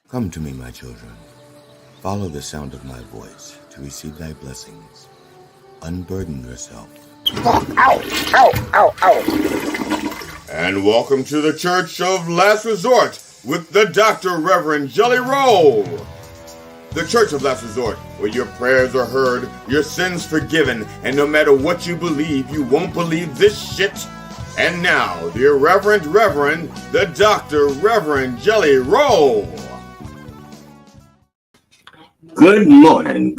Come to me, my children. Follow the sound of my voice to receive thy blessings. Unburden yourself. And welcome to the Church of Last Resort with the Dr. Rev Jelly Rolle. The Church of Last Resort, where your prayers are heard, your sins forgiven, and no matter what you believe, you won't believe this shit. And now, the Reverend, the Dr. Rev Jelly Rolle. Good morning,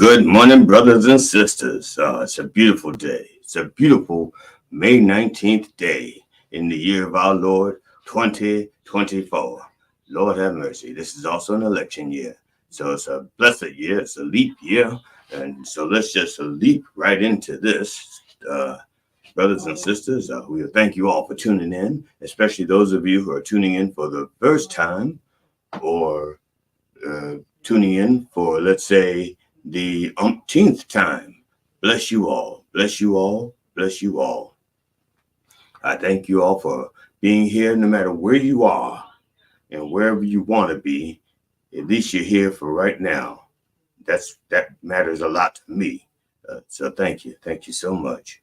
brothers and sisters. It's a beautiful day. It's a beautiful May 19th day in the year of our Lord 2024. Lord have mercy. This is also an election year. So it's a blessed year. It's a leap year. And so let's just leap right into this. Brothers and sisters, we thank you all for tuning in, especially those of you who are tuning in for the first time or tuning in for, let's say, the umpteenth time. Bless you all. Bless you all. Bless you all. I thank you all for being here, no matter where you are and wherever you want to be. At least you're here for right now. That matters a lot to me. So thank you. Thank you so much.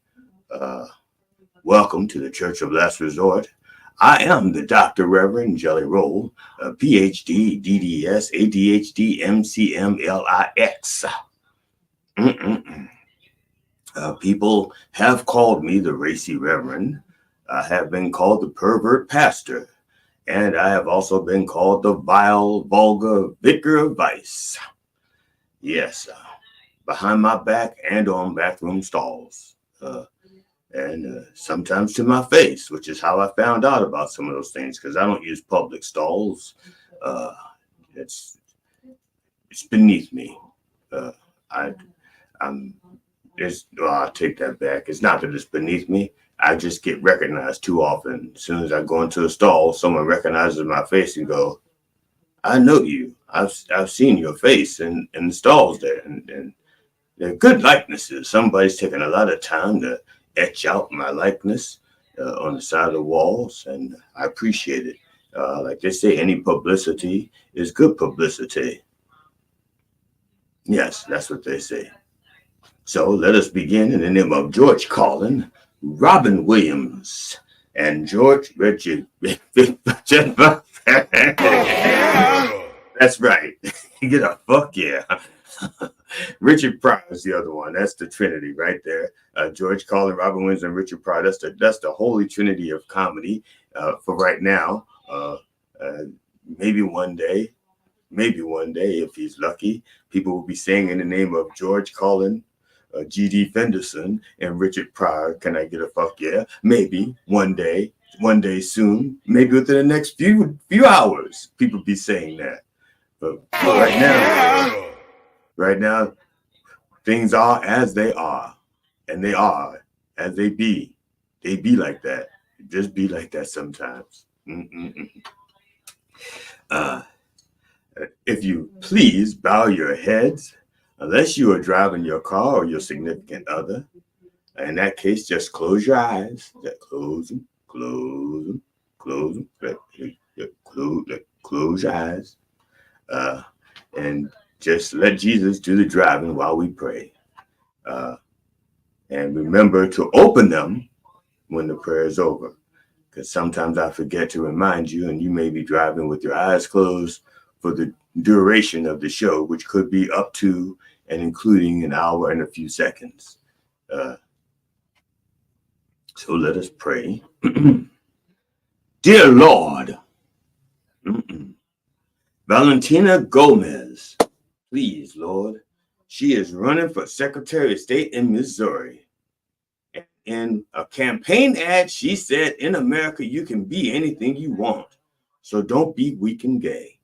Welcome to the Church of Last Resort. I am the Dr. Rev Jelly Rolle, PhD, DDS, ADHD, MCM, LIX. People have called me the Racy Reverend. I have been called the Pervert Pastor. And I have also been called the Vile, Vulgar Vicar of Vice. Yes, behind my back and on bathroom stalls. And sometimes to my face, which is how I found out about some of those things, because I don't use public stalls. It's beneath me. I'll take that back. It's not that it's beneath me. I just get recognized too often. As soon as I go into a stall, someone recognizes my face and go, "I know you. I've seen your face in the stalls there." And they're good likenesses. Somebody's taken a lot of time to etch out my likeness on the side of the walls, and I appreciate it. Like they say, any publicity is good publicity. Yes, that's what they say. So let us begin in the name of George Carlin, Robin Williams, and George Richard. That's right. Get a fuck yeah. Richard Pryor is the other one. That's the Trinity right there. George Carlin, Robin Williams, and Richard Pryor. That's the holy Trinity of comedy for right now. Maybe one day, if he's lucky, people will be saying in the name of George Carlin, G.D. Fenderson, and Richard Pryor, can I get a fuck yeah? Maybe one day soon, maybe within the next few hours, people be saying that. But right now, things are as they are, and they are as they be. They be like that. Just be like that sometimes. If you please bow your heads, unless you are driving your car or your significant other. In that case, just close your eyes. Just close them. Close your eyes. And just let Jesus do the driving while we pray. And remember to open them when the prayer is over. Because sometimes I forget to remind you, and you may be driving with your eyes closed for the duration of the show, which could be up to and including an hour and a few seconds. So let us pray. Dear Lord, Valentina Gomez, please, Lord, she is running for Secretary of State in Missouri. In a campaign ad, she said, "In America, you can be anything you want, so don't be weak and gay."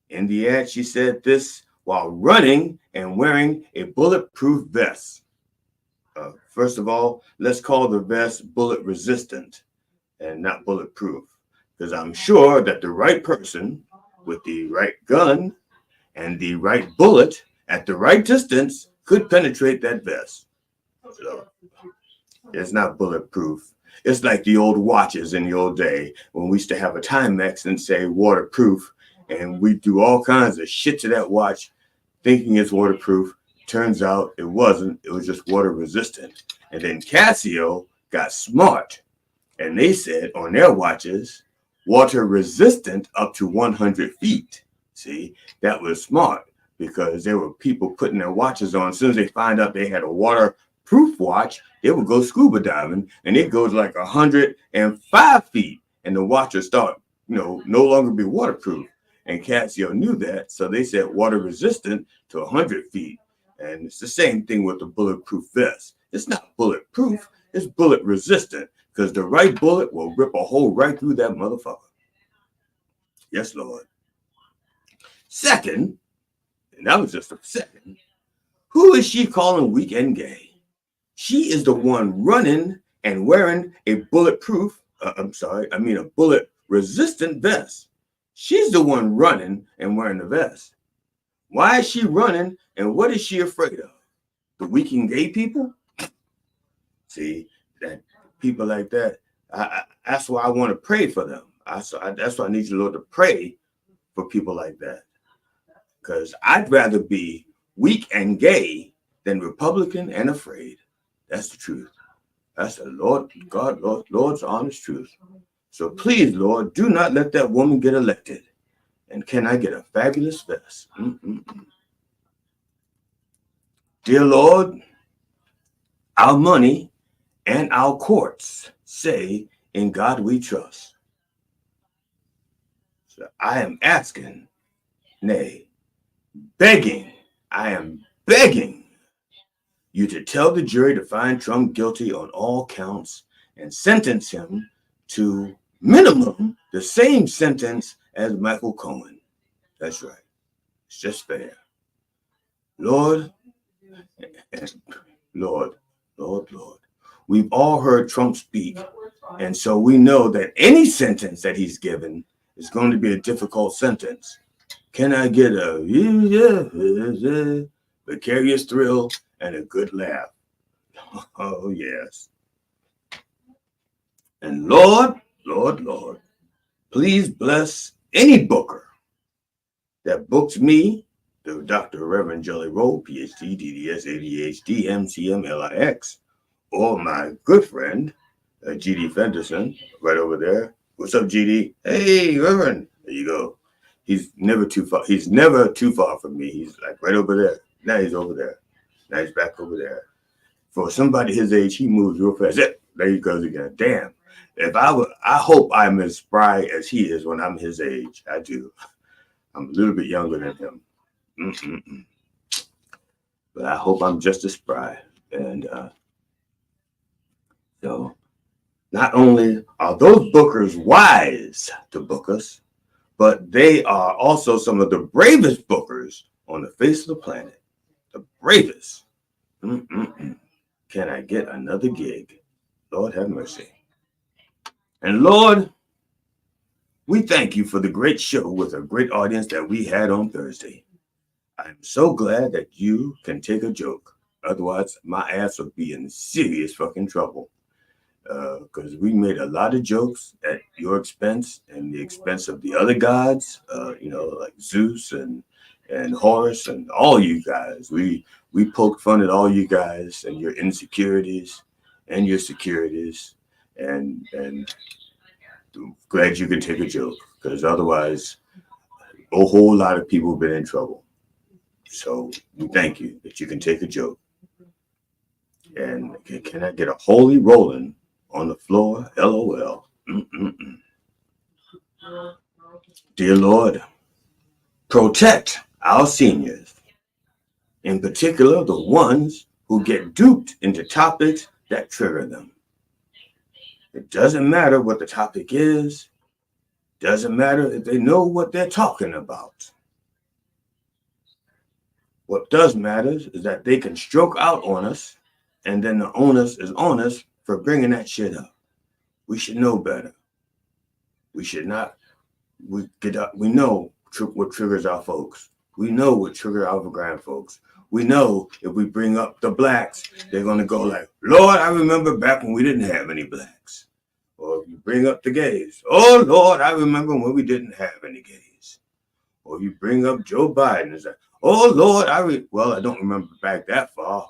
In the ad, she said this while running and wearing a bulletproof vest. First of all, let's call the vest bullet resistant and not bulletproof, because I'm sure that the right person with the right gun and the right bullet at the right distance could penetrate that vest. So it's not bulletproof. It's like the old watches in the old day when we used to have a Timex and say waterproof, and we do all kinds of shit to that watch thinking it's waterproof. Turns out it wasn't. It was just water resistant. And then Casio got smart, and they said on their watches, water resistant up to 100 feet. See, that was smart because there were people putting their watches on. As soon as they find out they had a waterproof watch, they would go scuba diving, and it goes like 105 feet, and the watch would start, no longer be waterproof. And Casio knew that, so they said water resistant to 100 feet. And it's the same thing with the bulletproof vest. It's not bulletproof, it's bullet resistant, because the right bullet will rip a hole right through that motherfucker. Yes, Lord. Second, and that was just a second, who is she calling weak and gay? She is the one running and wearing a bullet resistant vest. She's the one running and wearing the vest. Why is she running, and what is she afraid of? The weak and gay people? See, that people like that, that's why I want to pray for them. That's why I need you, Lord, to pray for people like that. Because I'd rather be weak and gay than Republican and afraid. That's the truth. That's the Lord's honest truth. So please, Lord, do not let that woman get elected. And can I get a fabulous vest? Dear Lord, our money and our courts say, in God we trust. So I am asking, nay, begging, I am begging you to tell the jury to find Trump guilty on all counts and sentence him to minimum the same sentence as Michael Cohen. That's right. It's just fair. Lord, Lord. We've all heard Trump speak, and so we know that any sentence that he's given is going to be a difficult sentence. Can I get a vicarious thrill and a good laugh? Oh, yes. And Lord, please bless any booker that books me, the Dr. Rev Jelly Rolle, PhD, DDS, ADHD, MCM, LIX, or my good friend, GD Fenderson, right over there. What's up, GD? Hey, Reverend. There you go. He's never too far. He's never too far from me. He's like right over there. Now he's over there. Now he's back over there. For somebody his age, he moves real fast. There he goes again. Damn. I hope I'm as spry as he is when I'm his age. I do. I'm a little bit younger than him. But I hope I'm just as spry. And so not only are those bookers wise to book us, but they are also some of the bravest bookers on the face of the planet. The bravest. Can I get another gig? Lord have mercy. And Lord, we thank you for the great show with a great audience that we had on Thursday. I'm so glad that you can take a joke. Otherwise, my ass would be in serious fucking trouble. Because we made a lot of jokes at your expense and the expense of the other gods, like Zeus and Horus and all you guys. We poked fun at all you guys and your insecurities and your securities, and glad you can take a joke, because otherwise a whole lot of people have been in trouble. So we thank you that you can take a joke. And can I get a holy rolling on the floor? LOL. Dear Lord, protect our seniors, in particular the ones who get duped into topics that trigger them. It doesn't matter what the topic is. Doesn't matter if they know what they're talking about. What does matter is that they can stroke out on us, and then the onus is on us for bringing that shit up. We should know better. We should not. We know what triggers our folks. We know what trigger our grand folks. We know if we bring up the blacks, they're going to go like, Lord, I remember back when we didn't have any blacks. Or if you bring up the gays, oh, Lord, I remember when we didn't have any gays. Or if you bring up Joe Biden, it's like, oh, Lord, well, I don't remember back that far.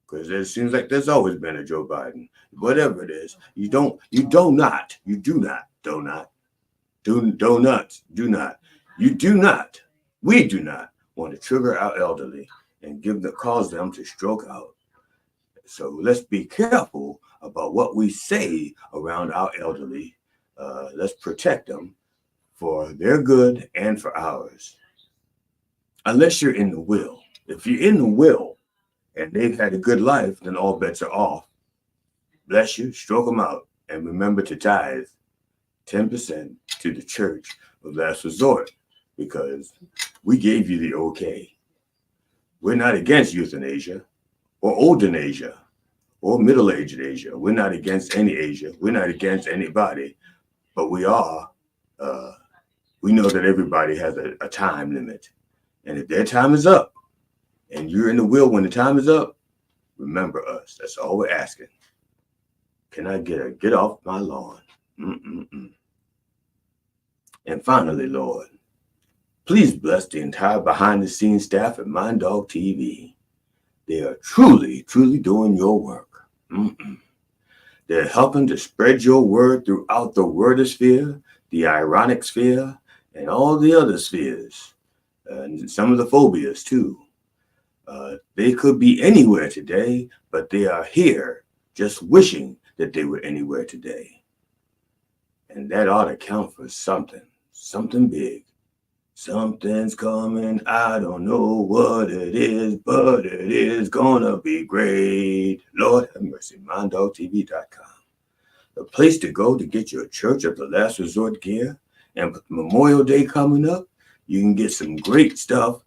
Because it seems like there's always been a Joe Biden. Whatever it is, you do not we do not want to trigger our elderly and cause them to stroke out. So let's be careful about what we say around our elderly. Let's protect them for their good and for ours. Unless you're in the will. If you're in the will and they've had a good life, then all bets are off. Bless you, stroke them out, and remember to tithe 10% to the Church of Last Resort, because we gave you the okay. We're not against euthanasia or euthanasia or middle-aged Asia. We're not against any Asia. We're not against anybody, but we are. We know that everybody has a time limit, and if their time is up, and you're in the will when the time is up, remember us. That's all we're asking. Can I get off my lawn? And finally, Lord, please bless the entire behind-the-scenes staff at Mind Dog TV. They are truly, truly doing your work. They're helping to spread your word throughout the wordosphere, the ironic sphere, and all the other spheres, and some of the phobias too. They could be anywhere today, but they are here just wishing that they were anywhere today. And that ought to count for something big. Something's coming, I don't know what it is, but it is gonna be great. Lord have mercy, minddogtv.com. The place to go to get your Church of the Last Resort gear. And with Memorial Day coming up, you can get some great stuff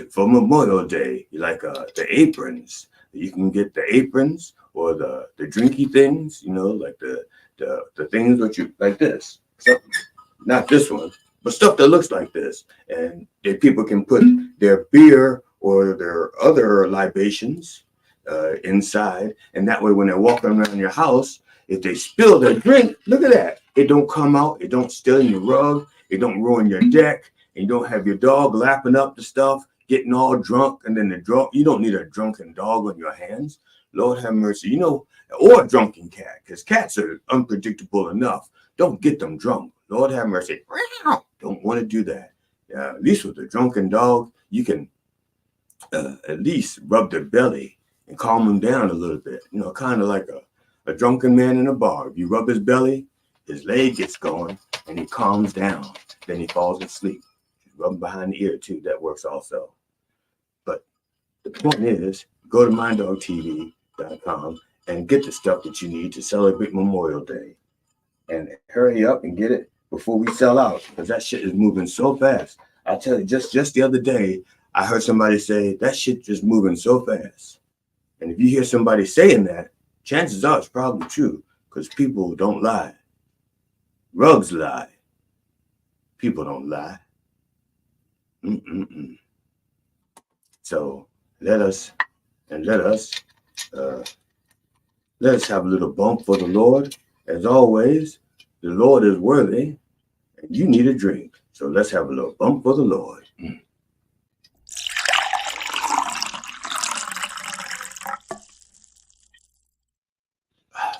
for Memorial Day, like the aprons. You can get the aprons or the drinky things, like the things that you like this. So, not this one, but stuff that looks like this. And people can put their beer or their other libations inside. And that way, when they're walking around your house, if they spill their drink, look at that. It don't come out. It don't stain your rug. It don't ruin your deck. And you don't have your dog lapping up the stuff, getting all drunk. And then you don't need a drunken dog on your hands. Lord have mercy. Or a drunken cat, because cats are unpredictable enough. Don't get them drunk. Lord have mercy. Don't want to do that. At least with a drunken dog, you can at least rub their belly and calm them down a little bit. Kind of like a drunken man in a bar. If you rub his belly, his leg gets going and he calms down. Then he falls asleep. Rub him behind the ear too. That works also. But the point is, go to minddogtv.com and get the stuff that you need to celebrate Memorial Day. And hurry up and get it before we sell out, because that shit is moving so fast. I tell you, just the other day, I heard somebody say that shit just moving so fast. And if you hear somebody saying that, chances are it's probably true, because people don't lie. Rugs lie. People don't lie. So let us have a little bump for the Lord. As always, the Lord is worthy, and you need a drink. So let's have a little bump for the Lord.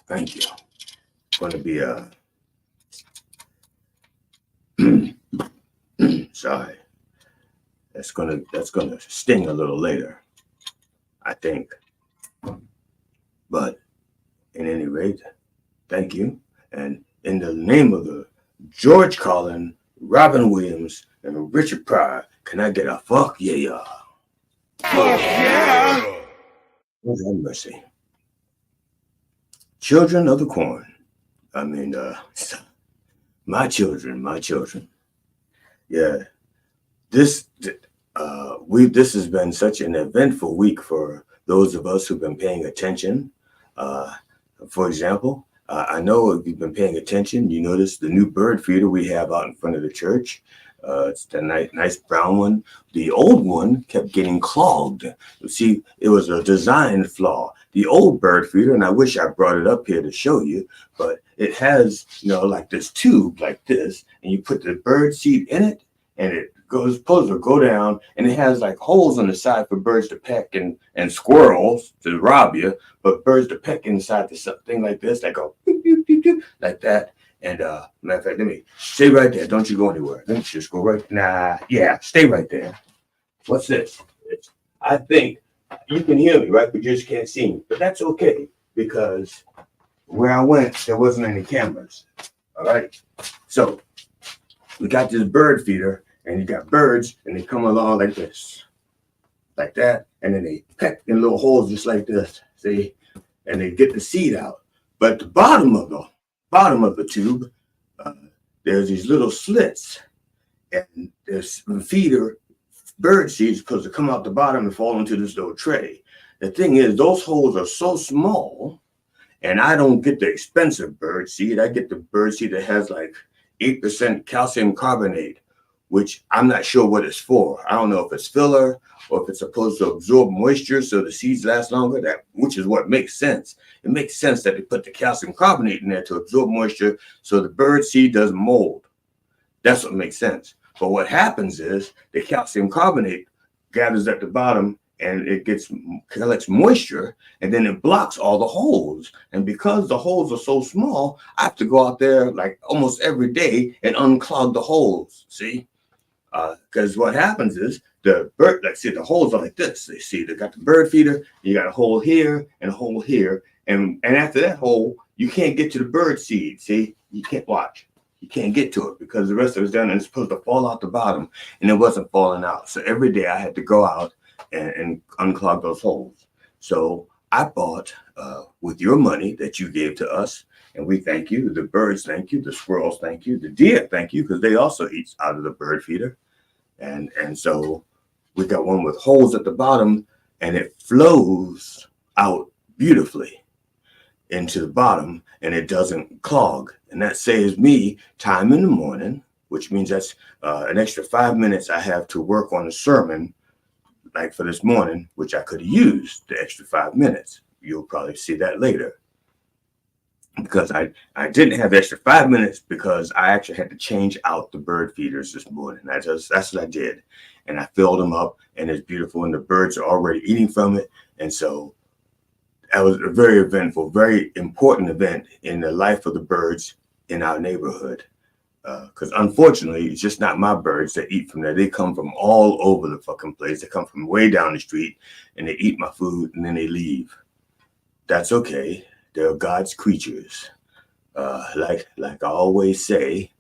Thank you. It's going to be sorry. That's gonna sting a little later, I think. But in any rate, thank you. And in the name of the George Carlin, Robin Williams, and Richard Pryor, can I get a fuck yeah? Fuck yeah! Lord have mercy. Children of the corn. I mean, my children. Yeah. This has been such an eventful week for those of us who've been paying attention. For example, I know if you've been paying attention, you notice the new bird feeder we have out in front of the church. It's the nice brown one. The old one kept getting clogged. You see, it was a design flaw. The old bird feeder, and I wish I brought it up here to show you, but it has, like this tube like this, and you put the bird seed in it, and it goes supposed to go down, and it has like holes on the side for birds to peck and squirrels to rob you, but birds to peck inside the thing like this, that go beep, beep, beep, beep, like that. And matter of fact, let me stay right there. Don't you go anywhere. Let me just go right. Nah, yeah, stay right there. What's this? I think you can hear me, right? But you just can't see me. But that's okay because where I went, there wasn't any cameras. All right. So we got this bird feeder, and you got birds, and they come along like this, like that, and then they peck in little holes just like this. See, and they get the seed out. But the bottom of the tube, there's these little slits, and this feeder bird seeds supposed to come out the bottom and fall into this little tray. The thing is, those holes are so small, and I don't get the expensive bird seed. I get the bird seed that has like 8% calcium carbonate, which I'm not sure what it's for. I don't know if it's filler or if it's supposed to absorb moisture so the seeds last longer, which is what makes sense. It makes sense that they put the calcium carbonate in there to absorb moisture so the bird seed doesn't mold. That's what makes sense. But what happens is the calcium carbonate gathers at the bottom and it collects moisture, and then it blocks all the holes. And because the holes are so small, I have to go out there like almost every day and unclog the holes. See? Because what happens is the bird, the holes are like this. They got the bird feeder, you got a hole here and a hole here. And after that hole, you can't get to the bird seed. See, you can't watch. You can't get to it because the rest of it's done and it's supposed to fall out the bottom, and it wasn't falling out. So every day I had to go out and unclog those holes. So I bought with your money that you gave to us, and we thank you. The birds thank you. The squirrels thank you. The deer thank you because they also eat out of the bird feeder. And so we got one with holes at the bottom, and it flows out beautifully into the bottom, and it doesn't clog. And that saves me time in the morning, which means that's an extra 5 minutes I have to work on a sermon, like for this morning, which I could have used the extra 5 minutes. You'll probably see that later. Because I didn't have the extra 5 minutes because I actually had to change out the bird feeders this morning. That's what I did. And I filled them up, and it's beautiful, and the birds are already eating from it. And so that was a very eventful, very important event in the life of the birds in our neighborhood. Because unfortunately, it's just not my birds that eat from there. They come from all over the fucking place. They come from way down the street, and they eat my food, and then they leave. That's okay. They're God's creatures. Like I always say,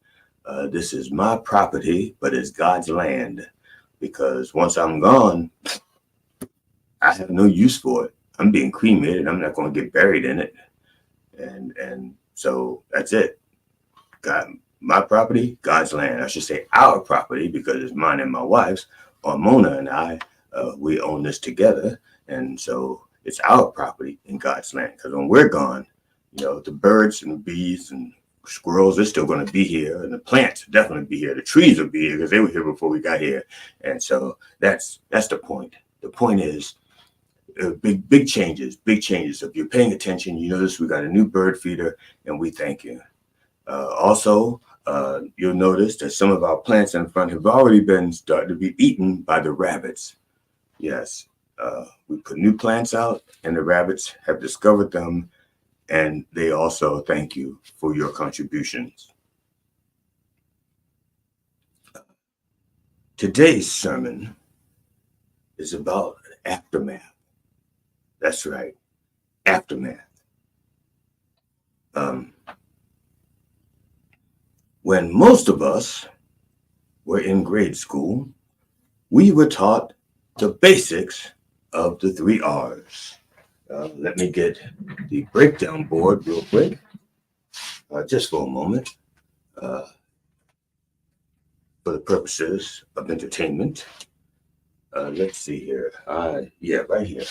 this is my property, but it's God's land. Because once I'm gone, I have no use for it. I'm being cremated. I'm not going to get buried in it. And so that's it. God, my property, God's land. I should say our property because it's mine and my wife's. Or Mona and I, we own this together. And so it's our property in God's land. Because when we're gone, the birds and the bees and squirrels are still going to be here. And the plants will definitely be here. The trees will be here because they were here before we got here. And so that's the point. The point is, big changes. If you're paying attention, you notice we got a new bird feeder, and we thank you. Also, you'll notice that some of our plants in front have already been started to be eaten by the rabbits. Yes, we put new plants out, and the rabbits have discovered them, and they also thank you for your contributions. Today's sermon is about aftermath. That's right, aftermath. When most of us were in grade school, we were taught the basics of the 3 R's. Let me get the breakdown board real quick, just for a moment, for the purposes of entertainment. Let's see here. Right here.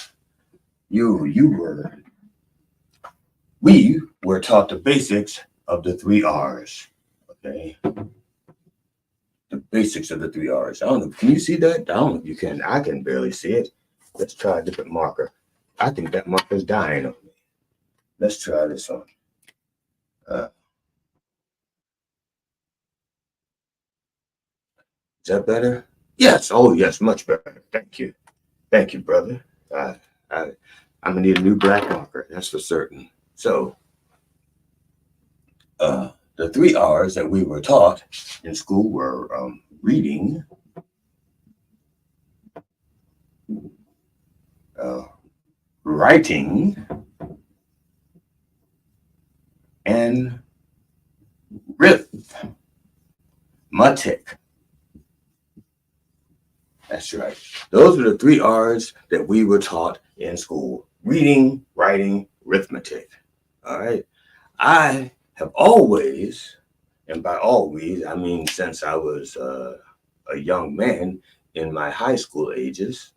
We were taught the basics of the 3 R's. Okay. the basics of the 3 R's. I don't know. Can you see that? I don't know if you can. I can barely see it. Let's try a different marker. I think that marker's dying on me. Let's try this one. Is that better? Yes. Oh, yes. Much better. Thank you. Thank you, brother. I'm going to need a new black marker. That's for certain. So, the 3 R's that we were taught in school were reading, writing, and arithmetic. That's right. Those are the 3 R's that we were taught in school. Reading, writing, arithmetic. All right. I have always, and by always, I mean since I was a young man in my high school ages,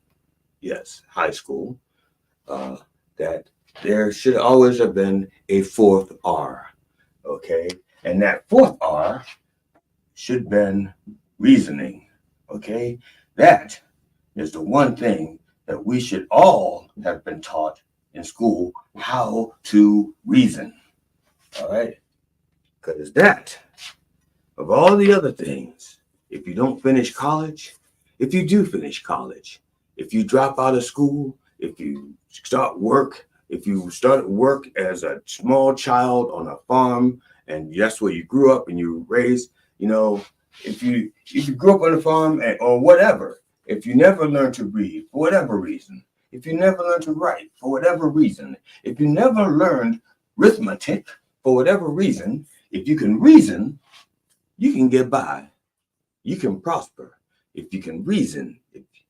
yes, high school, that there should always have been a 4th R, okay? And that 4th R should have been reasoning, okay? That is the one thing that we should all have been taught in school, how to reason, all right? Because that, of all the other things, if you don't finish college, if you do finish college, if you drop out of school, if you start work, if you started work as a small child on a farm, and that's where you grew up and you were raised, you know, if you grew up on a farm or whatever, if you never learned to read for whatever reason, if you never learned to write for whatever reason, if you never learned arithmetic for whatever reason, if you can reason, you can get by. You can prosper if you can reason.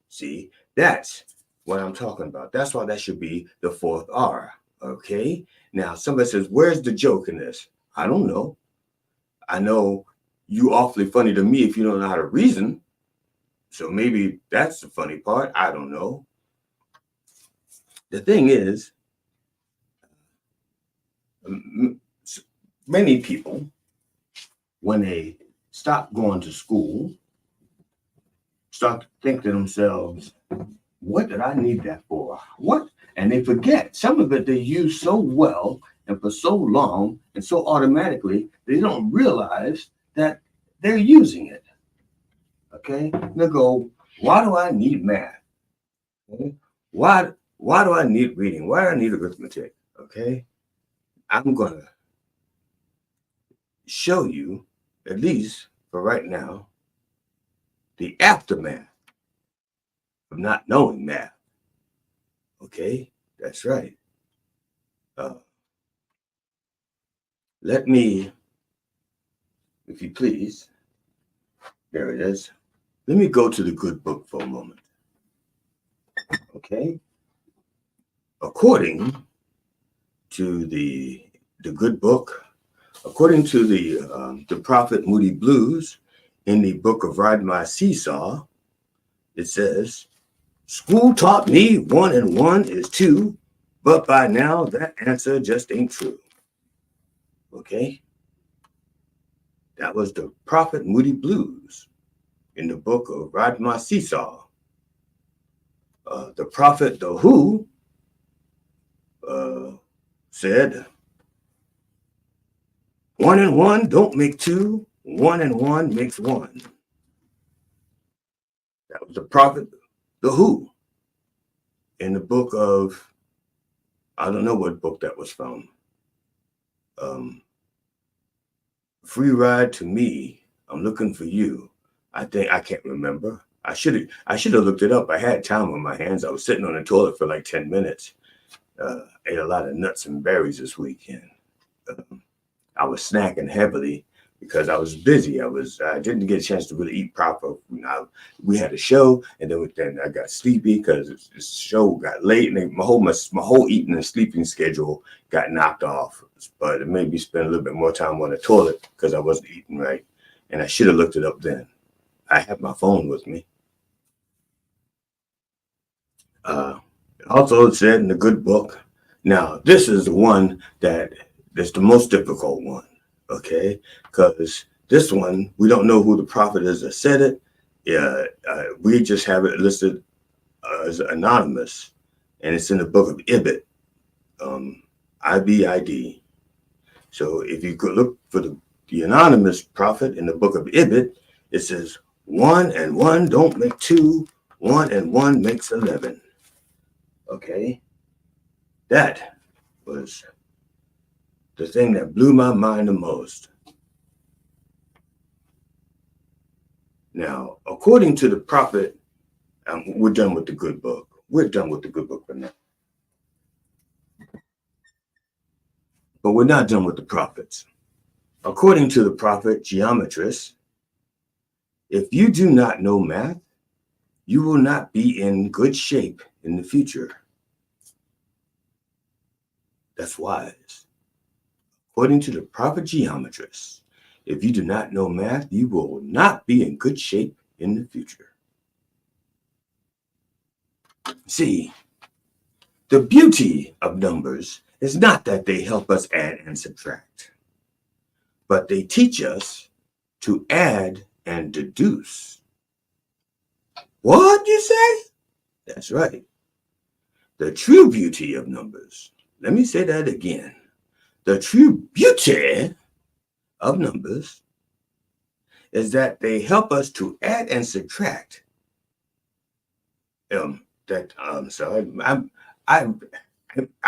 See, that's what I'm talking about. That's why that should be the 4th R. Okay. Now, somebody says, where's the joke in this? I don't know. I know you awfully funny to me if you don't know how to reason. So maybe that's the funny part. I don't know. The thing is, many people, when they stop going to school, start to think to themselves, what did I need that for? What? And they forget. Some of it they use so well and for so long and so automatically, they don't realize that they're using it. Okay? They go, why do I need math? Okay? Why do I need reading? Why do I need arithmetic? Okay? I'm going to show you, at least for right now, the aftermath of not knowing math. Okay, that's right. Let me, if you please, there it is. Let me go to the good book for a moment. Okay. According to the good book, according to the prophet Moody Blues, in the book of Ride My Seesaw, it says, school taught me 1 and 1 is 2, but by now that answer just ain't true. Okay? That was the prophet Moody Blues in the book of Ride My Seesaw. The prophet The Who said, 1 and 1 don't make 2, 1 and 1 makes 1. That was the prophet The Who in the book of, I don't know what book that was from. Free Ride to Me, I'm Looking for You. I can't remember. I should have looked it up. I had time on my hands. I was sitting on the toilet for like 10 minutes. Ate a lot of nuts and berries this weekend. I was snacking heavily because I was busy. I didn't get a chance to really eat proper. We had a show, and then I got sleepy because the show got late, and my whole eating and sleeping schedule got knocked off. But it made me spend a little bit more time on the toilet because I wasn't eating right, and I should have looked it up then. I have my phone with me. Also, it said in the good book. Now, this is the one that is the most difficult one, okay? Because This one, we don't know who the prophet is that said it. We just have it listed as anonymous, and it's in the book of Ibid, IBID. So if you could look for the anonymous prophet in the book of Ibid, it says 1 and 1 don't make 2, 1 and 1 makes 11. Okay, that was the thing that blew my mind the most. Now, according to the prophet, we're done with the good book. We're done with the good book for now. But we're not done with the prophets. According to the prophet Geometrist, if you do not know math, you will not be in good shape in the future. That's wise. According to the prophet Geometrist, if you do not know math, you will not be in good shape in the future. See, the beauty of numbers is not that they help us add and subtract, but they teach us to add and deduce. What you say? That's right. The true beauty of numbers. Let me say that again. The true beauty of numbers is that they help us to add and subtract. I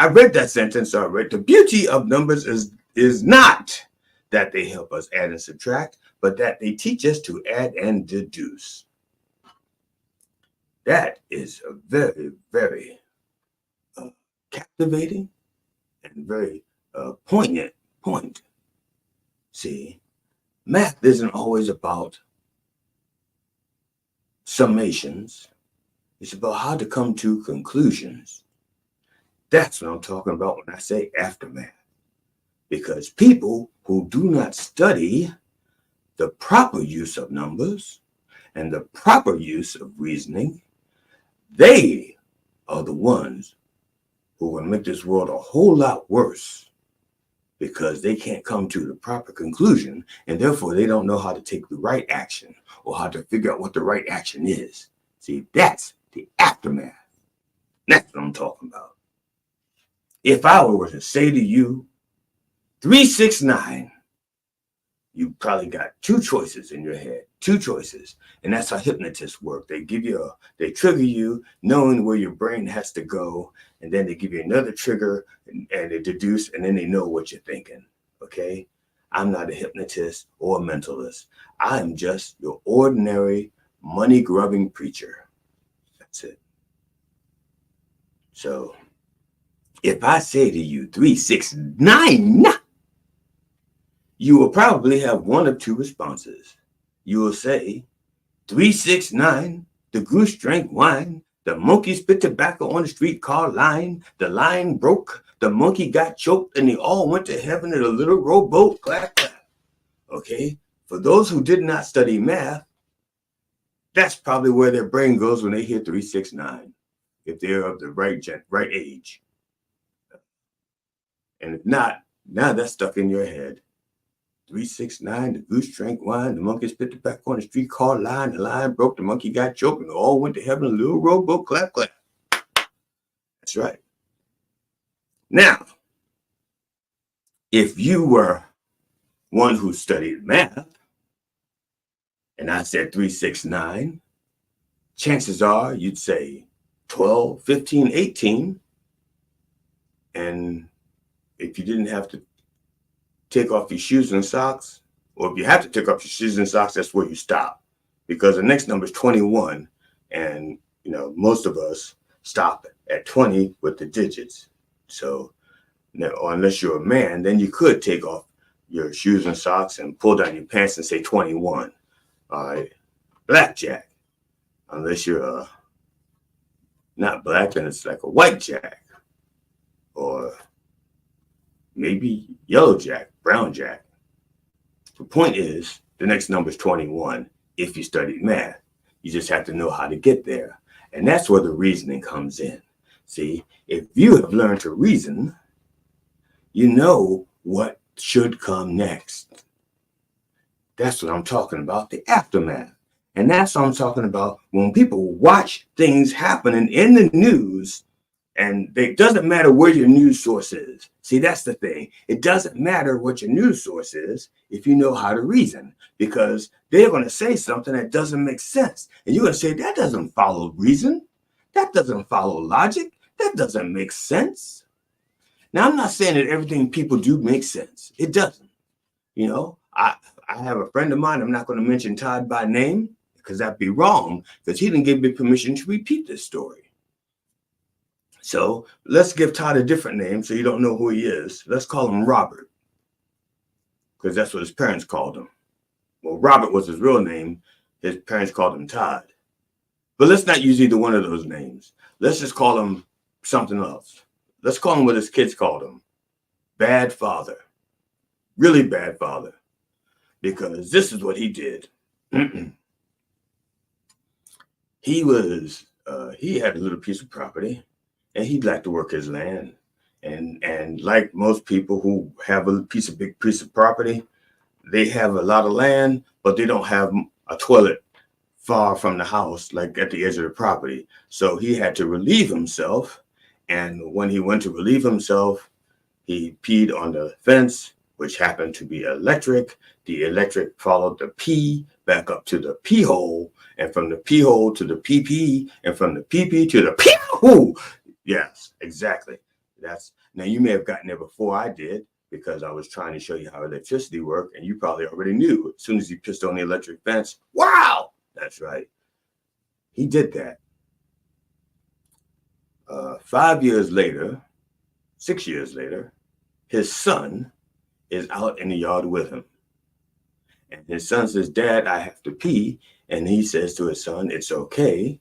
read that sentence already. The beauty of numbers is not that they help us add and subtract, but that they teach us to add and deduce. That is a very, very captivating and very poignant point. See, math isn't always about summations. It's about how to come to conclusions. That's what I'm talking about when I say aftermath. Because people who do not study the proper use of numbers and the proper use of reasoning, they are the ones who will make this world a whole lot worse, because they can't come to the proper conclusion, and therefore they don't know how to take the right action or how to figure out what the right action is. See, that's the aftermath. That's what I'm talking about. If I were to say to you, 369, you probably got two choices in your head, two choices. And that's how hypnotists work. They trigger you knowing where your brain has to go. And then they give you another trigger and they deduce, and then they know what you're thinking. Okay. I'm not a hypnotist or a mentalist. I am just your ordinary money grubbing preacher. That's it. So if I say to you 369, you will probably have one of two responses. You will say, 369, the goose drank wine, the monkey spit tobacco on the streetcar line, the line broke, the monkey got choked, and they all went to heaven in a little rowboat. Clap, clap. Okay? For those who did not study math, that's probably where their brain goes when they hear 369, if they're of the right age. And if not, now that's stuck in your head. 369, the goose drank wine, the monkey spit tobacco on the streetcar line, the line broke, the monkey got choked, and they all went to heaven in a little rowboat. Clap, clap. That's right. Now, if you were one who studied math, and I said 369, chances are you'd say 12, 15, 18. And if you didn't have to take off your shoes and socks, or if you have to take off your shoes and socks, that's where you stop, because the next number is 21, and most of us stop at 20 with the digits. So unless you're a man, then you could take off your shoes and socks and pull down your pants and say 21. All right, blackjack. Unless you're not black, then it's like a white jack, or maybe yellow jack, brown jack. The point is, the next number is 21 if you studied math. You just have to know how to get there. And that's where the reasoning comes in. See, if you have learned to reason, you know what should come next. That's what I'm talking about, the aftermath. And that's what I'm talking about when people watch things happening in the news, and it doesn't matter where your news source is. See, that's the thing. It doesn't matter what your news source is if you know how to reason, because they're going to say something that doesn't make sense. And you're going to say, that doesn't follow reason. That doesn't follow logic. That doesn't make sense. Now, I'm not saying that everything people do makes sense. It doesn't. You know, I have a friend of mine, I'm not going to mention Todd by name, because that'd be wrong, because he didn't give me permission to repeat this story. So let's give Todd a different name so you don't know who he is. Let's call him Robert, because that's what his parents called him. Well, Robert was his real name. His parents called him Todd. But let's not use either one of those names. Let's just call him something else. Let's call him what his kids called him. Bad father. Really bad father. Because this is what he did. He had a little piece of property, and he'd like to work his land. And like most people who have a big piece of property, they have a lot of land, but they don't have a toilet far from the house, like at the edge of the property. So he had to relieve himself. And when he went to relieve himself, he peed on the fence, which happened to be electric. The electric followed the pee back up to the pee hole, and from the pee hole to the PP, and from the PP to the pee hole. Yes, exactly. Now you may have gotten there before I did, because I was trying to show you how electricity worked, and you probably already knew as soon as you pissed on the electric fence. Wow, that's right. He did that. 5 years later, 6 years later, his son is out in the yard with him. And his son says, "Dad, I have to pee." And he says to his son, "It's okay."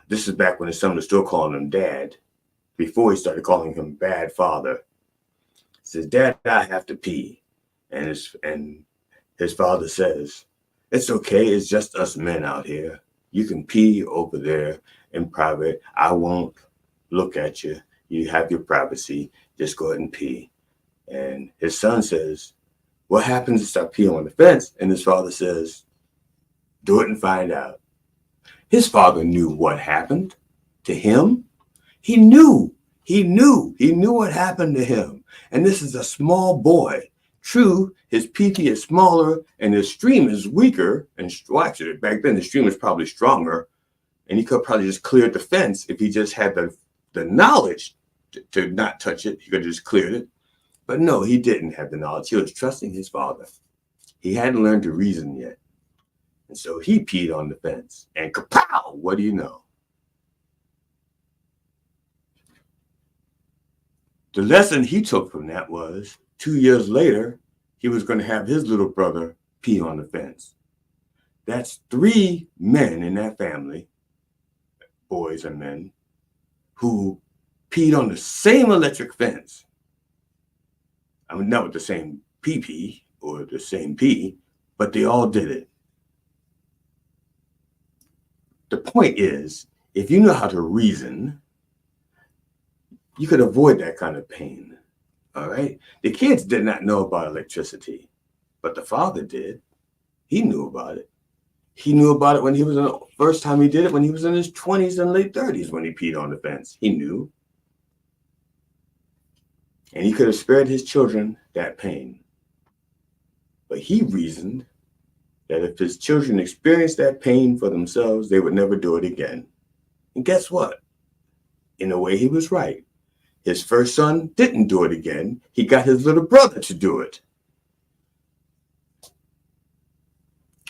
This is back when his son was still calling him Dad, before he started calling him Bad Father. He says, "Dad, I have to pee." And his father says, "It's okay. It's just us men out here. You can pee over there in private. I won't look at you. You have your privacy. Just go ahead and pee." And his son says, "What happens if I start peeing on the fence?" And his father says, "Do it and find out." His father knew what happened to him. He knew what happened to him. And this is a small boy. True, his PP is smaller and his stream is weaker. And actually, back then the stream was probably stronger. And he could probably just cleared the fence if he just had the knowledge to not touch it. He could have just cleared it. But no, he didn't have the knowledge. He was trusting his father. He hadn't learned to reason yet. And so he peed on the fence. And kapow, what do you know? The lesson he took from that was 2 years later, he was going to have his little brother pee on the fence. That's 3 men in that family, boys and men, who peed on the same electric fence. I mean, not with the same PP or the same pee, but they all did it. The point is, if you know how to reason, you could avoid that kind of pain. All right? The kids did not know about electricity, but the father did. He knew about it. He knew about it when he was in the first time he did it, when he was in his 20s and late 30s, when he peed on the fence. He knew. And he could have spared his children that pain. But he reasoned that if his children experienced that pain for themselves, they would never do it again. And guess what? In a way, he was right. His first son didn't do it again. He got his little brother to do it.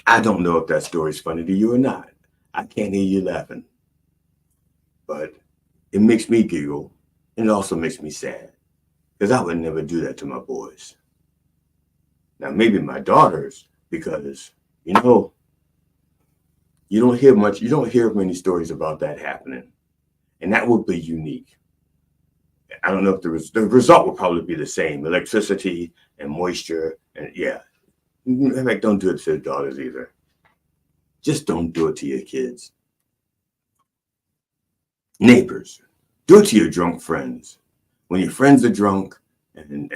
I don't know if that story's funny to you or not. I can't hear you laughing. But it makes me giggle, and it also makes me sad, because I would never do that to my boys. Now, maybe my daughters, because, you don't hear many stories about that happening. And that would be unique. I don't know if the result will probably be the same. Electricity and moisture, and yeah. In fact, don't do it to your daughters either. Just don't do it to your kids. Neighbors, do it to your drunk friends. When your friends are drunk and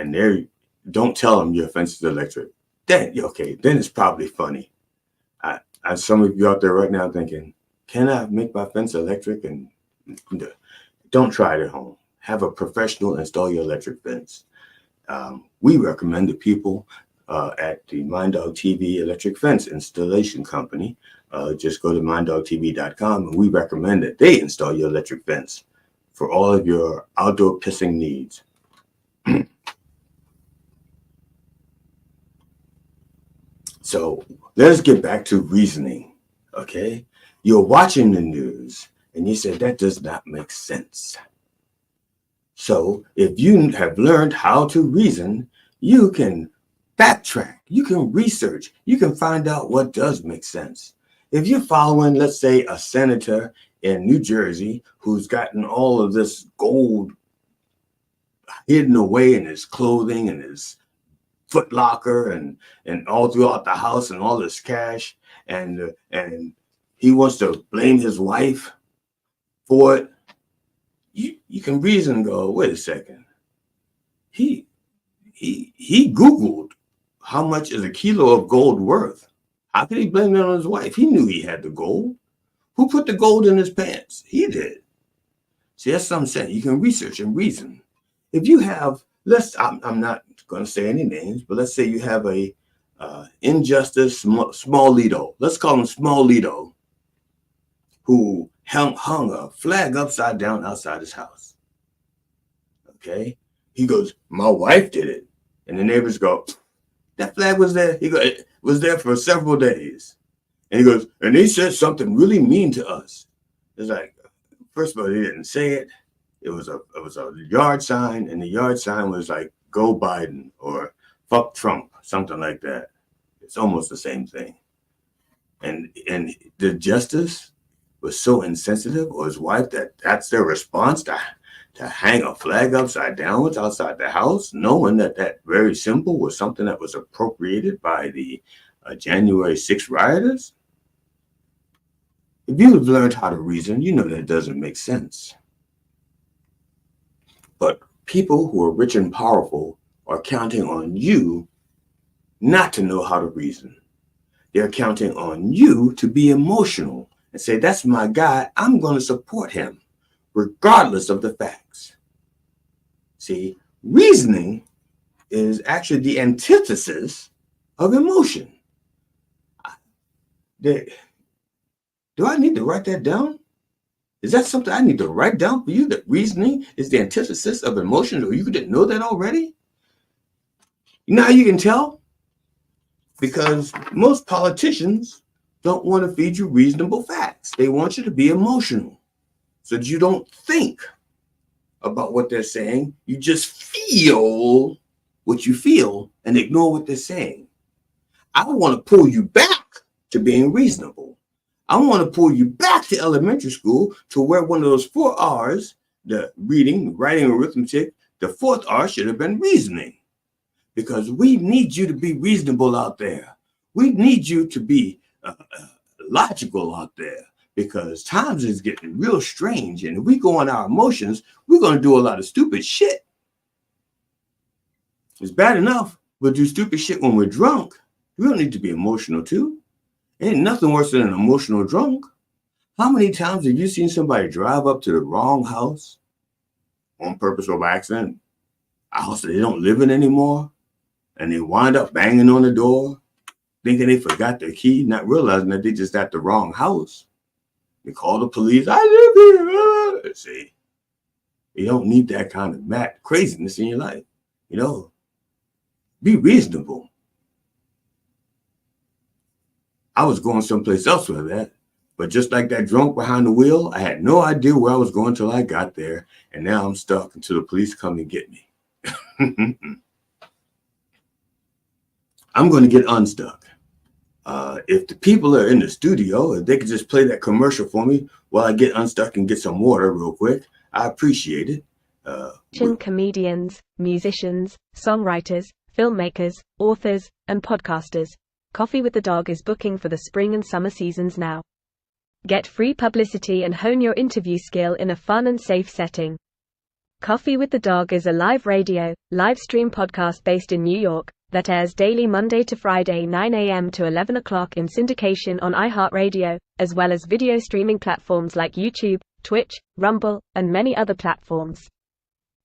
don't tell them your fence is electric. then it's probably funny. Some of you out there right now thinking, can I make my fence electric? And don't try it at home. Have a professional install your electric fence. We recommend the people at the MindDog TV Electric Fence Installation Company. Just go to minddogtv.com, and we recommend that they install your electric fence for all of your outdoor pissing needs. So let's get back to reasoning, okay? You're watching the news and you say that does not make sense. So if you have learned how to reason, you can backtrack, you can research, you can find out what does make sense. If you're following, let's say, a senator in New Jersey who's gotten all of this gold hidden away in his clothing and his Foot Locker and all throughout the house and all this cash, and he wants to blame his wife for it, you can reason and go, wait a second. He Googled how much is a kilo of gold worth. How could he blame it on his wife? He knew he had the gold. Who put the gold in his pants? He did. See, that's what I'm saying. You can research and reason. If you have, I'm not going to say any names, but let's say you have a injustice Smallito. Let's call him Smallito, who hung a flag upside down outside his house. Okay? He goes, my wife did it. And the neighbors go, that flag was there. He goes, it was there for several days. And he goes, and they said something really mean to us. It's like, first of all, they didn't say it. It was a yard sign, and the yard sign was like, go Biden or fuck Trump, something like that. It's almost the same thing. And the justice was so insensitive, or his wife, that's their response to hang a flag upside down outside the house, knowing that very simple was something that was appropriated by the January 6th rioters. If you've learned how to reason, you know that doesn't make sense. But people who are rich and powerful are counting on you not to know how to reason. They're counting on you to be emotional and say, that's my guy, I'm going to support him, regardless of the facts. See, reasoning is actually the antithesis of emotion. Do I need to write that down? Is that something I need to write down for you, that reasoning is the antithesis of emotion, or you didn't know that already? You know how you can tell? Because most politicians don't want to feed you reasonable facts. They want you to be emotional so that you don't think about what they're saying. You just feel what you feel and ignore what they're saying. I want to pull you back to being reasonable. I want to pull you back to elementary school to where one of those 4 R's, the reading, writing, arithmetic, the 4th R should have been reasoning. Because we need you to be reasonable out there. We need you to be logical out there, because times is getting real strange. And if we go on our emotions, we're going to do a lot of stupid shit. It's bad enough we'll do stupid shit when we're drunk. We don't need to be emotional too. Ain't nothing worse than an emotional drunk. How many times have you seen somebody drive up to the wrong house on purpose or by accident? A house that they don't live in anymore, and they wind up banging on the door, thinking they forgot their key, not realizing that they just at the wrong house. They call the police. I live here. See, you don't need that kind of mad craziness in your life. You know, be reasonable. I was going someplace else with that, but just like that drunk behind the wheel, I had no idea where I was going till I got there, and now I'm stuck until the police come and get me. I'm going to get unstuck. If the people are in the studio, if they could just play that commercial for me while I get unstuck and get some water real quick, I appreciate it. Comedians, musicians, songwriters, filmmakers, authors, and podcasters. Coffee with the Dog is booking for the spring and summer seasons now. Get free publicity and hone your interview skill in a fun and safe setting. Coffee with the Dog is a live radio, live stream podcast based in New York, that airs daily Monday to Friday 9 a.m. to 11 o'clock in syndication on iHeartRadio, as well as video streaming platforms like YouTube, Twitch, Rumble, and many other platforms.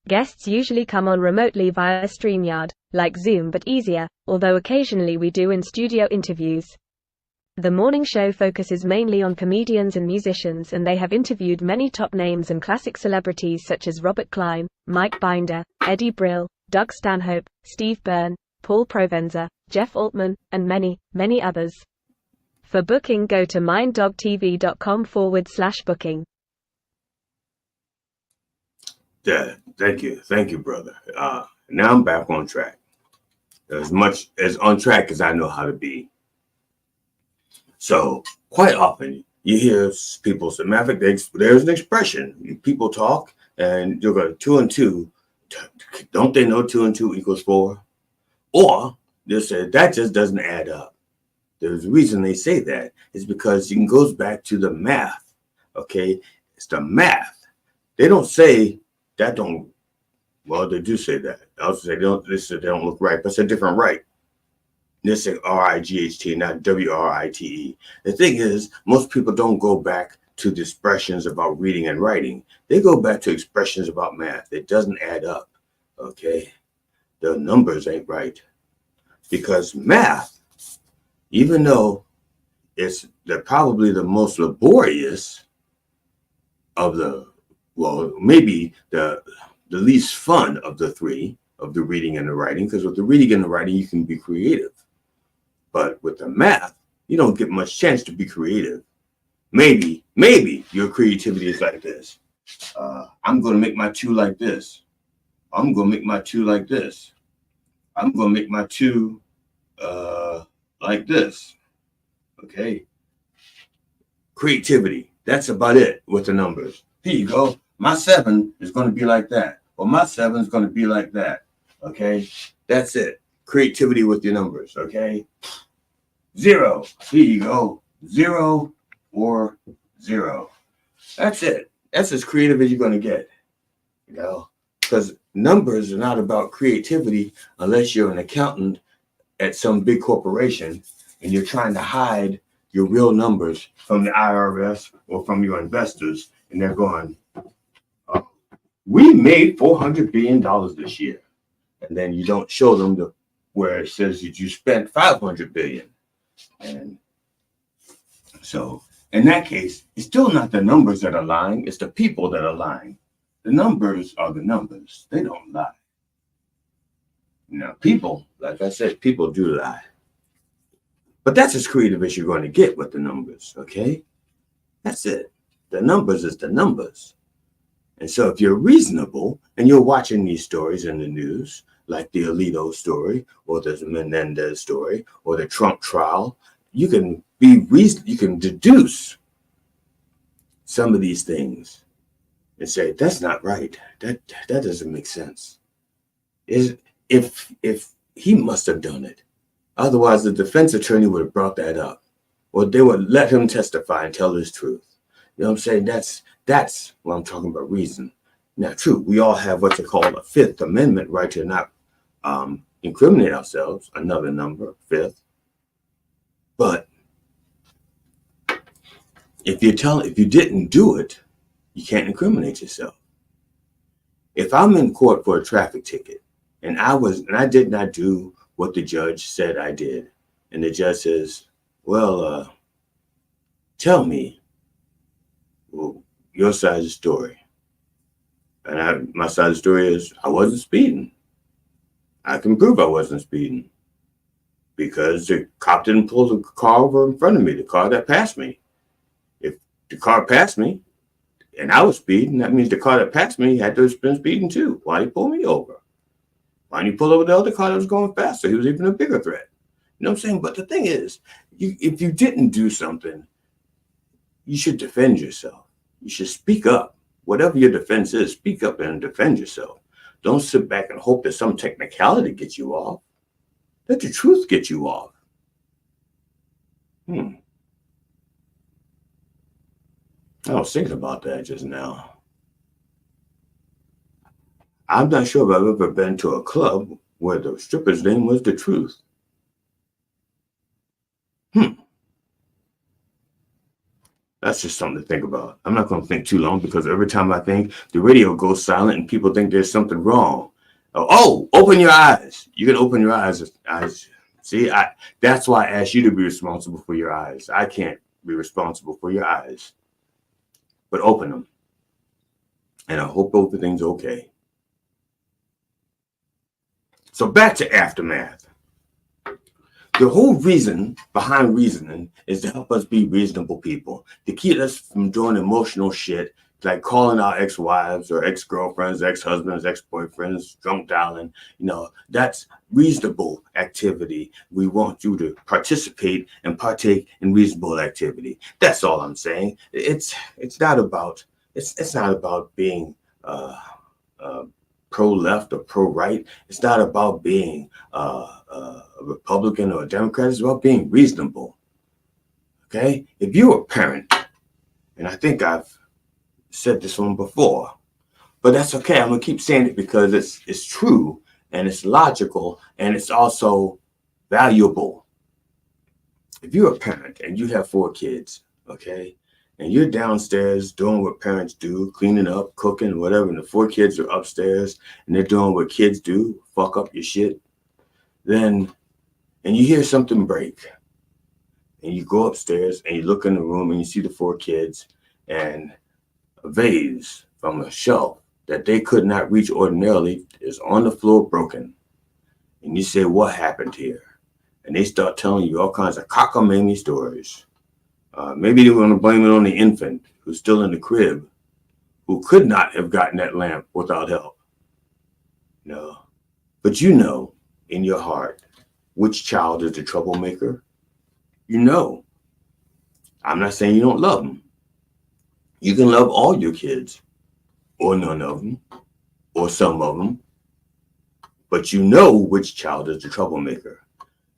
Guests usually come on remotely via StreamYard, like Zoom but easier, although occasionally we do in-studio interviews. The morning show focuses mainly on comedians and musicians, and they have interviewed many top names and classic celebrities such as Robert Klein, Mike Binder, Eddie Brill, Doug Stanhope, Steve Byrne, Paul Provenza, Jeff Altman, and many, many others. For booking, go to minddogtv.com/booking. Yeah, thank you, brother. Now I'm back on track. As much as on track as I know how to be. So quite often you hear people say, matter of fact, there's an expression. People talk and you'll go 2 and 2. Don't they know 2 and 2 equals 4? Or they'll say that just doesn't add up. There's a reason they say that is because it goes back to the math. Okay, it's the math. They don't say that don't. Well, they do say that. I also say they say they don't look right, but it's a different right. They say R-I-G-H-T, not W-R-I-T-E. The thing is, most people don't go back to the expressions about reading and writing. They go back to expressions about math. It doesn't add up. Okay, the numbers ain't right, because math, even though it's probably the most laborious of maybe the least fun of the three, of the reading and the writing, because with the reading and the writing you can be creative, but with the math you don't get much chance to be creative. Maybe your creativity is like this. I'm going to make my 2 like this. I'm going to make my 2 like this. I'm going to make my 2 like this. Okay. Creativity. That's about it with the numbers. Here you go. My 7 is going to be like that. Or my 7 is going to be like that. Okay. That's it. Creativity with your numbers. Okay. 0. Here you go. 0 or 0. That's it. That's as creative as you're going to get. You know, because numbers are not about creativity unless you're an accountant at some big corporation and you're trying to hide your real numbers from the IRS or from your investors, and they're going, oh, we made $400 billion this year. And then you don't show them where it says that you spent $500 billion. And so in that case, it's still not the numbers that are lying, it's the people that are lying. The numbers are the numbers. They don't lie. Now, people, like I said, people do lie. But that's as creative as you're going to get with the numbers, okay? That's it. The numbers is the numbers. And so if you're reasonable and you're watching these stories in the news, like the Alito story or the Menendez story or the Trump trial, you can you can deduce some of these things and say, that's not right. That doesn't make sense. If he must have done it. Otherwise, the defense attorney would have brought that up, or they would let him testify and tell his truth. You know what I'm saying? That's what I'm talking about, reason. Now, true, we all have what you call a Fifth Amendment right to not incriminate ourselves, another number, fifth. But if you didn't do it, you can't incriminate yourself. If I'm in court for a traffic ticket and I did not do what the judge said I did, and the judge says, well, tell me your side of the story. And my side of the story is I wasn't speeding. I can prove I wasn't speeding because the cop didn't pull the car over in front of me, the car that passed me. If the car passed me and I was speeding, that means the car that passed me had to have been speeding too. Why did he pull me over? Why didn't he pull over the other car that was going faster? He was even a bigger threat. You know what I'm saying? But the thing is, if you didn't do something, you should defend yourself. You should speak up. Whatever your defense is, speak up and defend yourself. Don't sit back and hope that some technicality gets you off. Let the truth get you off. I was thinking about that just now. I'm not sure if I've ever been to a club where the stripper's name was the truth. That's just something to think about. I'm not going to think too long because every time I think, the radio goes silent and people think there's something wrong. Oh, open your eyes. You can open your eyes. See, that's why I asked you to be responsible for your eyes. I can't be responsible for your eyes, but open them. And I hope everything's okay. So back to aftermath. The whole reason behind reasoning is to help us be reasonable people, to keep us from doing emotional shit like calling our ex-wives or ex-girlfriends, ex-husbands, ex-boyfriends, drunk dialing. That's reasonable activity. We want you to participate and partake in reasonable activity. That's all I'm saying. It's not about being pro-left or pro-right. It's not about being a Republican or a Democrat. It's about being reasonable. Okay? If you're a parent, and I think I've said this one before, but that's okay. I'm gonna keep saying it because it's true and it's logical and it's also valuable. If you're a parent and you have 4 kids, okay, and you're downstairs doing what parents do, cleaning up, cooking, whatever, and the 4 kids are upstairs and they're doing what kids do, fuck up your shit, and you hear something break, and you go upstairs and you look in the room and you see the 4 kids and a vase from a shelf that they could not reach ordinarily is on the floor broken. And you say, what happened here? And they start telling you all kinds of cockamamie stories. Maybe they want to blame it on the infant who's still in the crib, who could not have gotten that lamp without help. No. But you know in your heart which child is the troublemaker. You know. I'm not saying you don't love them. You can love all your kids, or none of them, or some of them. But you know which child is the troublemaker.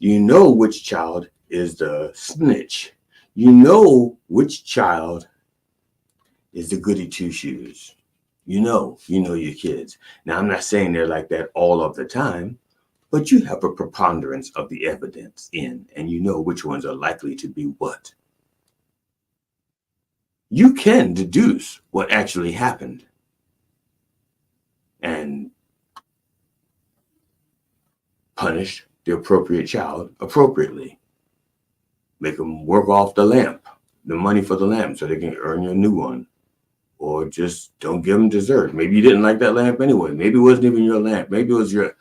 You know which child is the snitch. You know which child is the goody two-shoes. You know your kids. Now, I'm not saying they're like that all of the time, but you have a preponderance of the evidence in, and you know which ones are likely to be what. You can deduce what actually happened and punish the appropriate child appropriately. Make them work off the lamp, the money for the lamp, so they can earn you a new one. Or just don't give them dessert. Maybe you didn't like that lamp anyway. Maybe it wasn't even your lamp. Maybe it was your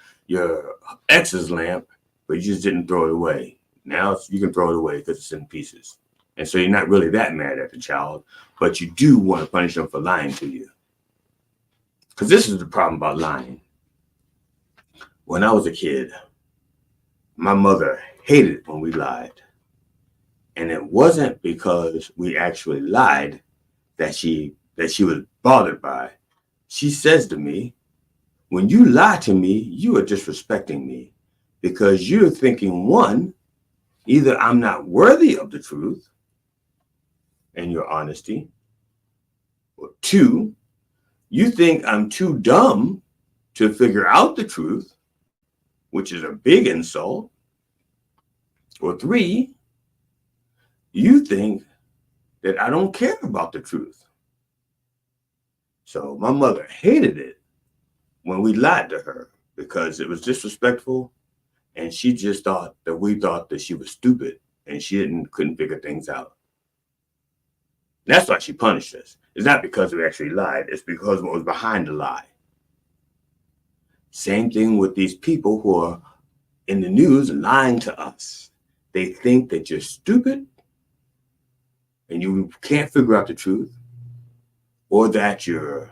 ex's lamp, but you just didn't throw it away. Now you can throw it away because it's in pieces. And so you're not really that mad at the child, but you do want to punish them for lying to you. Because this is the problem about lying. When I was a kid, my mother hated it when we lied. And it wasn't because we actually lied that she was bothered by. She says to me, when you lie to me, you are disrespecting me because you're thinking, one, either I'm not worthy of the truth and your honesty, or 2, you think I'm too dumb to figure out the truth, which is a big insult, or 3, you think that I don't care about the truth. So my mother hated it when we lied to her because it was disrespectful, and she just thought that we thought that she was stupid and she couldn't figure things out. That's why she punished us. It's not because we actually lied. It's because what was behind the lie. Same thing with these people who are in the news lying to us. They think that you're stupid and you can't figure out the truth, or that you're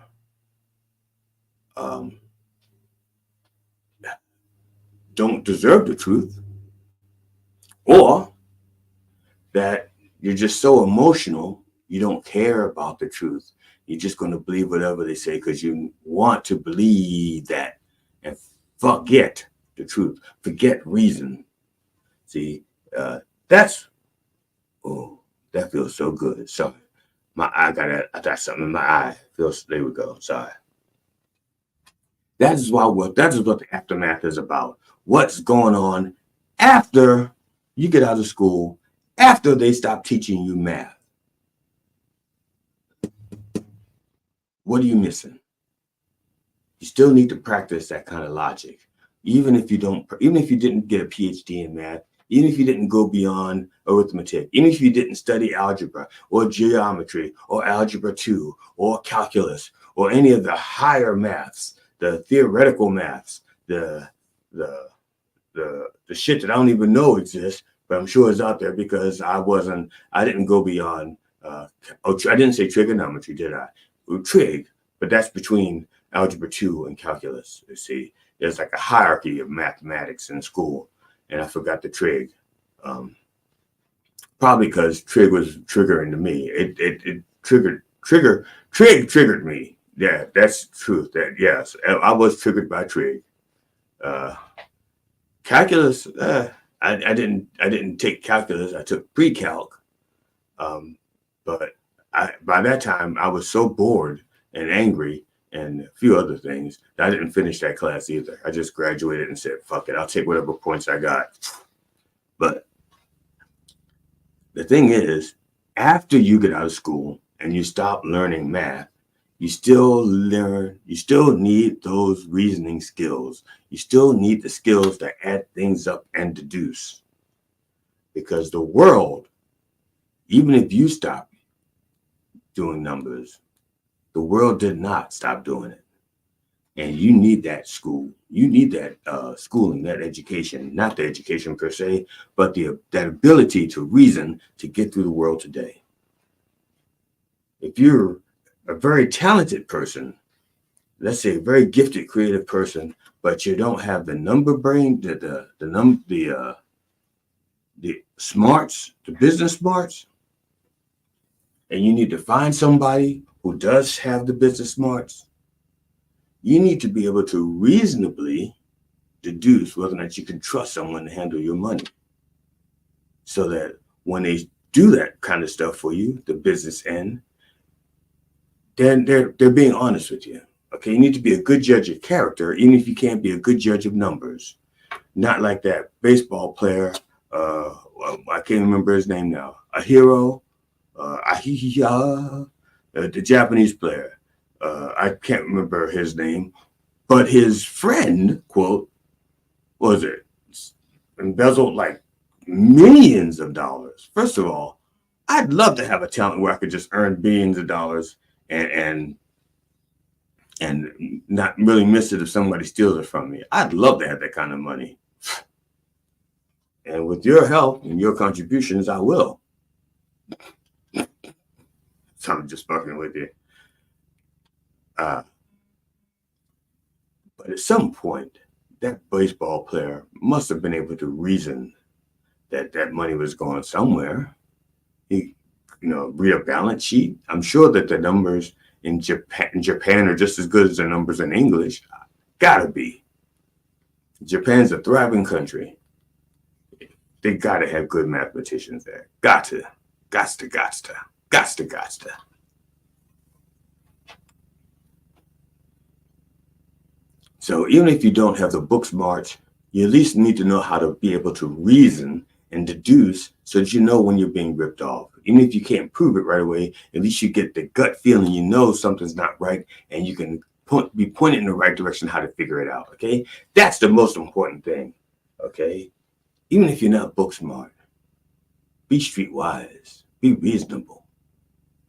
don't deserve the truth, or that you're just so emotional you don't care about the truth. You're just going to believe whatever they say because you want to believe that and forget the truth, forget reason. See, that feels so good. Sorry, I got something in my eye. There we go. Sorry. That is what the aftermath is about. What's going on after you get out of school, after they stop teaching you math? What are you missing? You still need to practice that kind of logic. Even if you didn't get a PhD in math, even if you didn't go beyond arithmetic, even if you didn't study algebra or geometry or algebra 2 or calculus or any of the higher maths, the theoretical maths, the shit that I don't even know exists, but I'm sure is out there because I didn't go beyond, I didn't say trigonometry, did I? Trig, but that's between algebra 2 and calculus. You see, there's like a hierarchy of mathematics in school, and I forgot the trig. Probably because trig was triggering to me. Trig triggered me. Yeah, that's the truth. That yes, I was triggered by trig. Calculus, I didn't take calculus. I took pre-calc, but by that time I was so bored and angry and a few other things that I didn't finish that class either. I just graduated and said, "Fuck it, I'll take whatever points I got." But the thing is, after you get out of school and you stop learning math, you still need those reasoning skills. You still need the skills to add things up and deduce. Because the world, even if you stop doing numbers, the world did not stop doing it. And you need that school. You need that schooling, that education, not the education per se, but that ability to reason to get through the world today. If you're a very talented person, let's say a very gifted, creative person, but you don't have the number brain, the smarts, the business smarts, and you need to find somebody who does have the business smarts, you need to be able to reasonably deduce whether or not you can trust someone to handle your money. So that when they do that kind of stuff for you, the business end, then they're being honest with you. Okay, you need to be a good judge of character, even if you can't be a good judge of numbers. Not like that baseball player, I can't remember his name now, the Japanese player. I can't remember his name, but his friend, quote, was it embezzled like millions of dollars. First of all, I'd love to have a talent where I could just earn billions of dollars and not really miss it if somebody steals it from me. I'd love to have that kind of money. And with your help and your contributions, I will. So I'm just fucking with you. But at some point, that baseball player must have been able to reason that that money was going somewhere. He, read a balance sheet. I'm sure that the numbers in Japan are just as good as the numbers in English. Gotta be. Japan's a thriving country. They gotta have good mathematicians there. Got to. So even if you don't have the book smarts, you at least need to know how to be able to reason and deduce so that you know when you're being ripped off. Even if you can't prove it right away, at least you get the gut feeling, you know something's not right, and you can be pointed in the right direction how to figure it out, okay? That's the most important thing, okay? Even if you're not book smart, be streetwise, be reasonable,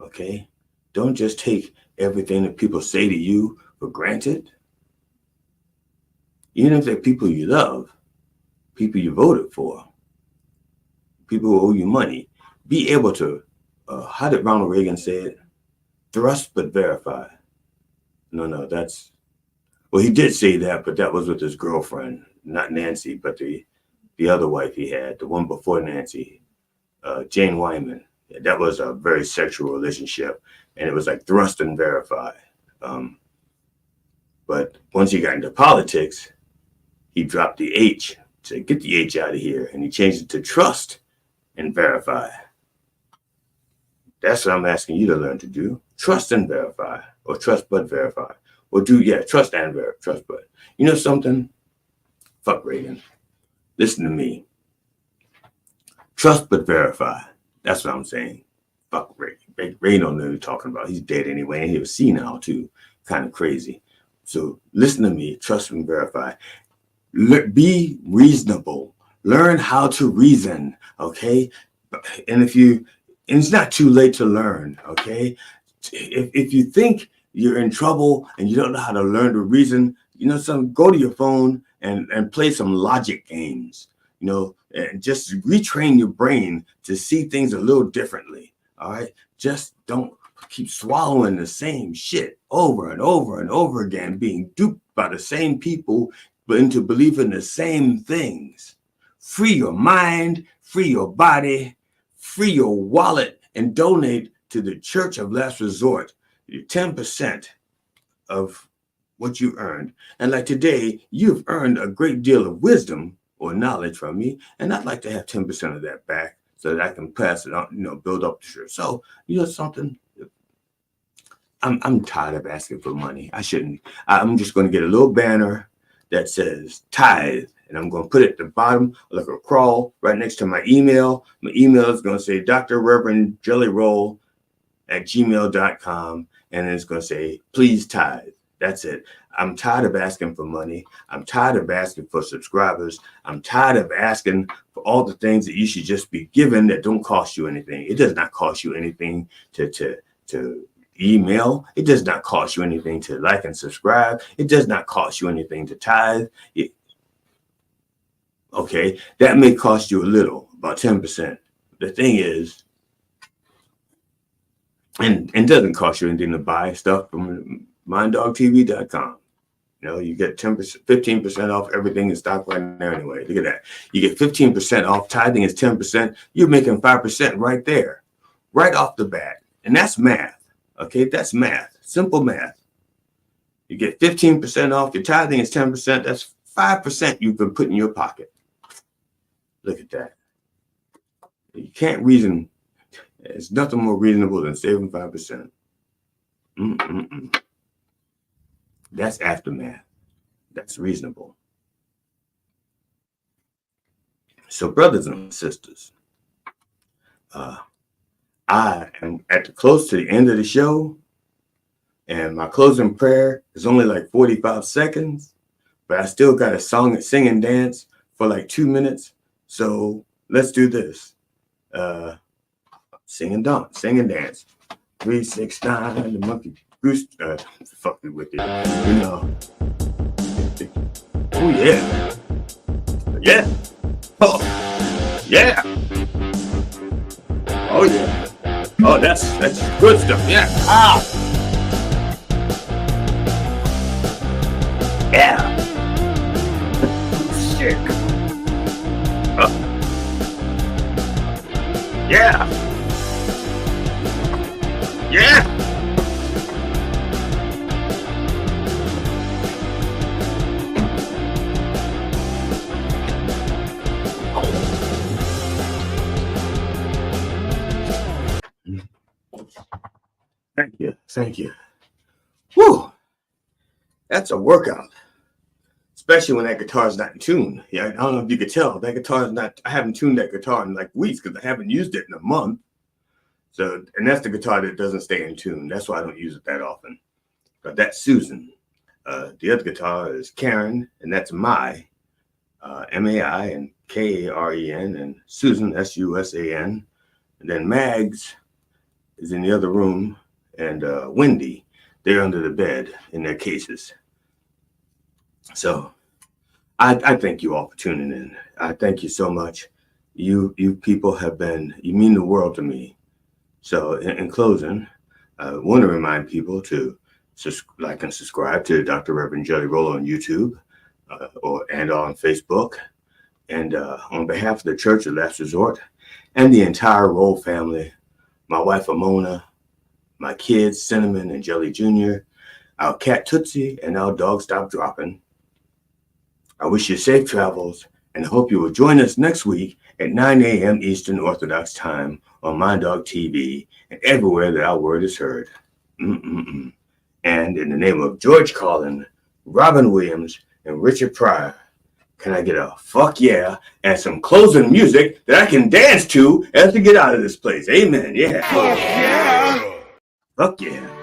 okay? Don't just take everything that people say to you for granted. Even if they're people you love, people you voted for, people who owe you money, be able to, how did Ronald Reagan say it? Thrust but verify. No, well, he did say that, but that was with his girlfriend, not Nancy, but the other wife he had, the one before Nancy, Jane Wyman. That was a very sexual relationship, and it was like thrust and verify. But once he got into politics, he dropped the H, said, get the H out of here, and he changed it to trust and verify. That's what I'm asking you to learn to do. Trust and verify, or trust but verify. trust and verify. Trust, but you know something? Fuck Reagan. Listen to me. Trust but verify. That's what I'm saying. Fuck Reagan. Reagan don't know what he's talking about. He's dead anyway, and he was senile too. Kind of crazy. So listen to me. Trust and verify. Be reasonable. Learn how to reason. Okay, and it's not too late to learn. Okay, if you think you're in trouble and you don't know how to learn to reason, go to your phone and play some logic games. And just retrain your brain to see things a little differently. All right, just don't keep swallowing the same shit over and over and over again, being duped by the same people, but into believing the same things. Free your mind, free your body, free your wallet, and donate to the Church of Last Resort. 10% of what you earned. And like today, you've earned a great deal of wisdom or knowledge from me, and I'd like to have 10% of that back so that I can pass it on, build up the church. So, something, I'm tired of asking for money. I shouldn't. I'm just going to get a little banner that says tithe, and I'm going to put it at the bottom, like a crawl right next to my email. My email is going to say Dr. Reverend Jelly Rolle at gmail.com, and it's going to say, please tithe. That's it. I'm tired of asking for money. I'm tired of asking for subscribers. I'm tired of asking for all the things that you should just be given that don't cost you anything. It does not cost you anything to email. It does not cost you anything to like and subscribe. It does not cost you anything to tithe. Okay, that may cost you a little, about 10%. The thing is, and it doesn't cost you anything to buy stuff from minddogtv.com. You get 10%, 15% off everything in stock right now anyway. Look at that. You get 15% off. Tithing is 10%. You're making 5% right there, right off the bat. And that's math. Okay, that's math. Simple math. You get 15% off. Your tithing is 10%. That's 5% you can put in your pocket. Look at that. You can't reason. There's nothing more reasonable than saving 5%. That's aftermath. That's reasonable. So, brothers and sisters, I am close to the end of the show, and my closing prayer is only like 45 seconds, but I still got a sing and dance for like 2 minutes. So let's do this. Sing and dance. 3, 6, 9, the monkey goose, fucking with it. Oh yeah. Yeah. Oh yeah. Oh yeah. Oh, that's good stuff. Yeah. Yeah. Shit. Yeah. Yeah. Thank you. Whew. That's a workout. Especially when that guitar is not in tune. Yeah, I don't know if you could tell. That guitar is not, I haven't tuned that guitar in like weeks because I haven't used it in a month. So, and that's the guitar that doesn't stay in tune. That's why I don't use it that often. But that's Susan. The other guitar is Karen, and that's Mai, M-A-I and K-A-R-E-N, and Susan, S-U-S-A-N. And then Mags is in the other room, and Wendy, they're under the bed in their cases. So I thank you all for tuning in. I thank you so much. You people you mean the world to me. So in closing, I want to remind people to like and subscribe to Dr. Reverend Jelly Rolle on YouTube and on Facebook. And on behalf of the Church of Last Resort and the entire Rolle family, my wife Amona, my kids Cinnamon and Jelly Jr., our cat Tootsie, and our dog Stop Dropping, I wish you safe travels and hope you will join us next week at 9 a.m. Eastern Orthodox Time on My Dog TV and everywhere that our word is heard. And in the name of George Carlin, Robin Williams, and Richard Pryor, can I get a fuck yeah and some closing music that I can dance to as we get out of this place? Amen. Yeah. Fuck yeah. Fuck yeah.